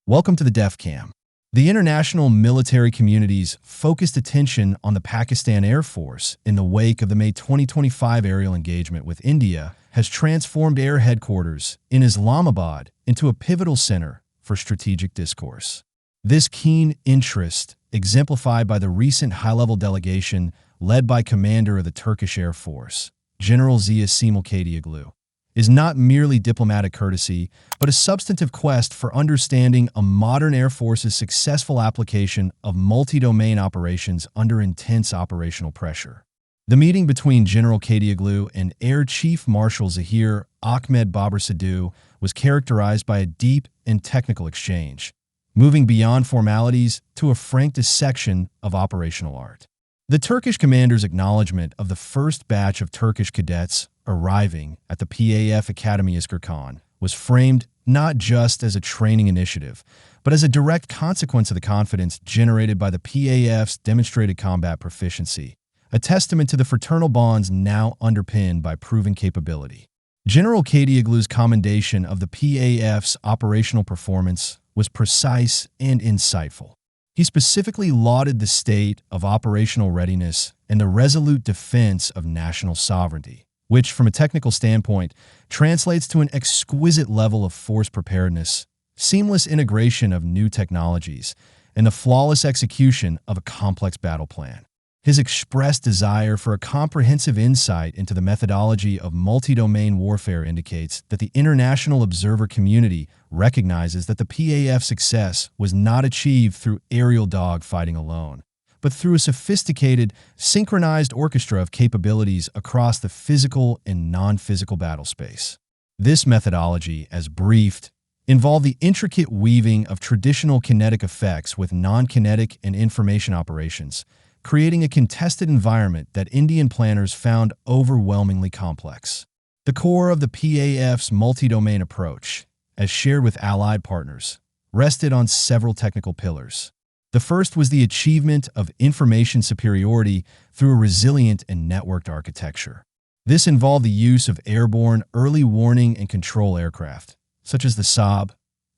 Welcome to the DEFCAM. The international military community's focused attention on the Pakistan Air Force in the wake of the May 2025 aerial engagement with India has transformed Air Headquarters in Islamabad into a pivotal center for strategic discourse. This keen interest, exemplified by the recent high-level delegation led by Commander of the Turkish Air Force, General Ziya Selçuklu, is not merely diplomatic courtesy, but a substantive quest for understanding a modern Air Force's successful application of multi-domain operations under intense operational pressure. The meeting between General Selçuklu and Air Chief Marshal Zahir Ahmed Babur Sadhu was characterized by a deep and technical exchange, moving beyond formalities to a frank dissection of operational art. The Turkish commander's acknowledgement of the first batch of Turkish cadets arriving at the PAF Academy Iskurkan was framed not just as a training initiative, but as a direct consequence of the confidence generated by the PAF's demonstrated combat proficiency, a testament to the fraternal bonds now underpinned by proven capability. General Selçuklu's commendation of the PAF's operational performance was precise and insightful. He specifically lauded the state of operational readiness and the resolute defense of national sovereignty, which, from a technical standpoint, translates to an exquisite level of force preparedness, seamless integration of new technologies, and the flawless execution of a complex battle plan. His expressed desire for a comprehensive insight into the methodology of multi-domain warfare indicates that the international observer community recognizes that the PAF's success was not achieved through aerial dogfighting alone, but through a sophisticated, synchronized orchestra of capabilities across the physical and non-physical battle space. This methodology, as briefed, involved the intricate weaving of traditional kinetic effects with non-kinetic and information operations, creating a contested environment that Indian planners found overwhelmingly complex. The core of the PAF's multi-domain approach, as shared with allied partners, rested on several technical pillars. The first was the achievement of information superiority through a resilient and networked architecture. This involved the use of airborne early warning and control aircraft, such as the Saab,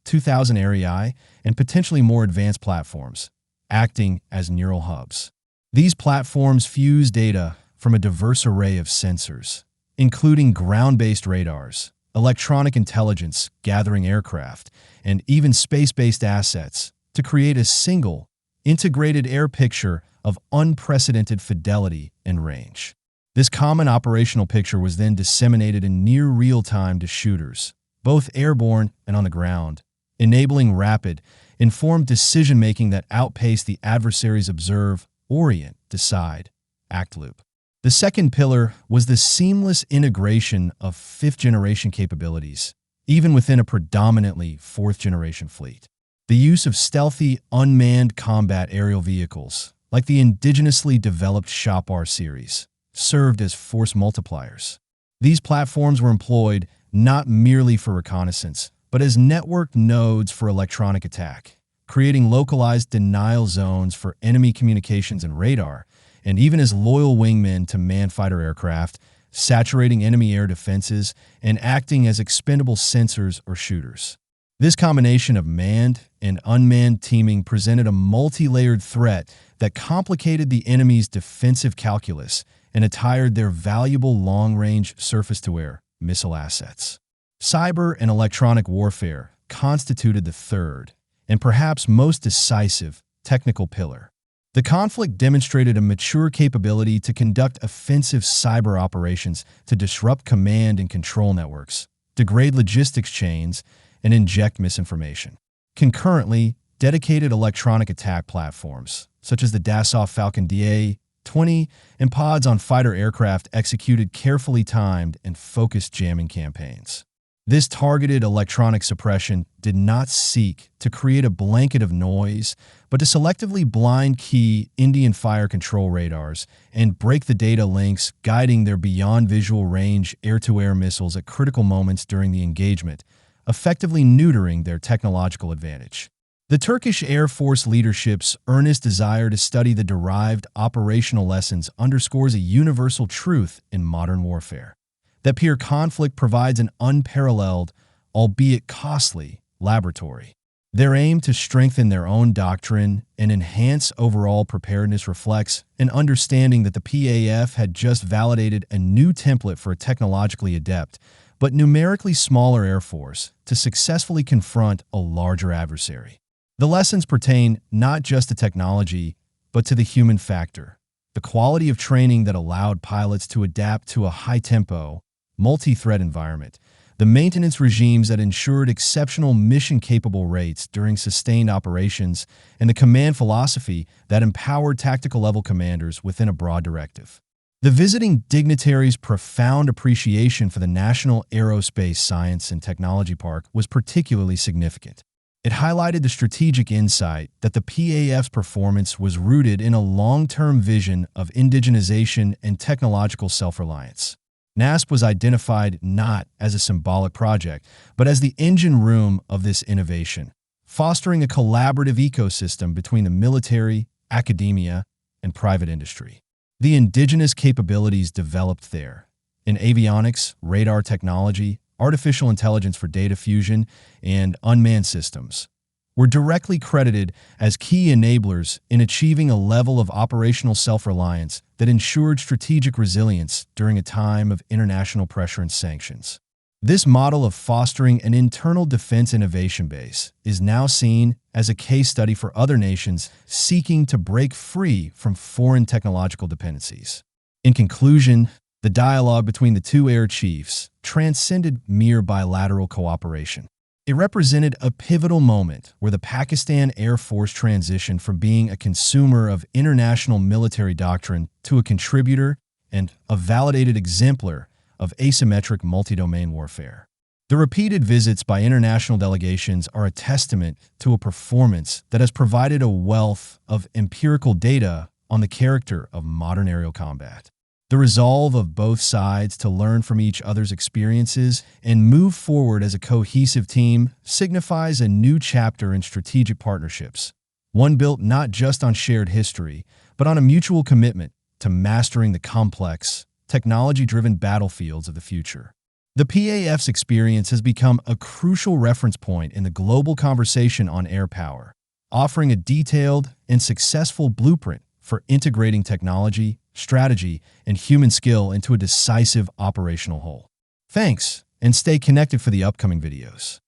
2000 ARI, and potentially more advanced platforms, acting as neural hubs. These platforms fuse data from a diverse array of sensors, including ground-based radars, electronic intelligence gathering aircraft, and even space-based assets to create a single, integrated air picture of unprecedented fidelity and range. This common operational picture was then disseminated in near real time to shooters, both airborne and on the ground, enabling rapid, informed decision-making that outpaced the adversary's observe, orient, decide, act loop. The second pillar was the seamless integration of fifth-generation capabilities, even within a predominantly fourth-generation fleet. The use of stealthy, unmanned combat aerial vehicles, like the indigenously developed Chopar series, served as force multipliers. These platforms were employed not merely for reconnaissance, but as networked nodes for electronic attack, creating localized denial zones for enemy communications and radar, and even as loyal wingmen to manned fighter aircraft, saturating enemy air defenses and acting as expendable sensors or shooters. This combination of manned and unmanned teaming presented a multi-layered threat that complicated the enemy's defensive calculus and attired their valuable long-range surface-to-air missile assets. Cyber and electronic warfare constituted the third, and perhaps most decisive, technical pillar. The conflict demonstrated a mature capability to conduct offensive cyber operations to disrupt command and control networks, degrade logistics chains, and inject misinformation. Concurrently, dedicated electronic attack platforms, such as the Dassault Falcon DA-20 and pods on fighter aircraft, executed carefully timed and focused jamming campaigns. This targeted electronic suppression did not seek to create a blanket of noise, but to selectively blind key Indian fire control radars and break the data links guiding their beyond visual range air-to-air missiles at critical moments during the engagement, effectively neutering their technological advantage. The Turkish Air Force leadership's earnest desire to study the derived operational lessons underscores a universal truth in modern warfare: that peer conflict provides an unparalleled, albeit costly, laboratory. Their aim to strengthen their own doctrine and enhance overall preparedness reflects an understanding that the PAF had just validated a new template for a technologically adept but numerically smaller Air Force to successfully confront a larger adversary. The lessons pertain not just to technology, but to the human factor, the quality of training that allowed pilots to adapt to a high-tempo, multi-threat environment, the maintenance regimes that ensured exceptional mission-capable rates during sustained operations, and the command philosophy that empowered tactical-level commanders within a broad directive. The visiting dignitary's profound appreciation for the National Aerospace Science and Technology Park was particularly significant. It highlighted the strategic insight that the PAF's performance was rooted in a long-term vision of indigenization and technological self-reliance. NASP was identified not as a symbolic project, but as the engine room of this innovation, fostering a collaborative ecosystem between the military, academia, and private industry. The indigenous capabilities developed there in avionics, radar technology, artificial intelligence for data fusion, and unmanned systems were directly credited as key enablers in achieving a level of operational self-reliance that ensured strategic resilience during a time of international pressure and sanctions. This model of fostering an internal defense innovation base is now seen as a case study for other nations seeking to break free from foreign technological dependencies. In conclusion, the dialogue between the two air chiefs transcended mere bilateral cooperation. It represented a pivotal moment where the Pakistan Air Force transitioned from being a consumer of international military doctrine to a contributor and a validated exemplar of asymmetric multi-domain warfare. The repeated visits by international delegations are a testament to a performance that has provided a wealth of empirical data on the character of modern aerial combat. The resolve of both sides to learn from each other's experiences and move forward as a cohesive team signifies a new chapter in strategic partnerships, one built not just on shared history, but on a mutual commitment to mastering the complex, technology-driven battlefields of the future. The PAF's experience has become a crucial reference point in the global conversation on air power, offering a detailed and successful blueprint for integrating technology, strategy, and human skill into a decisive operational whole. Thanks, and stay connected for the upcoming videos.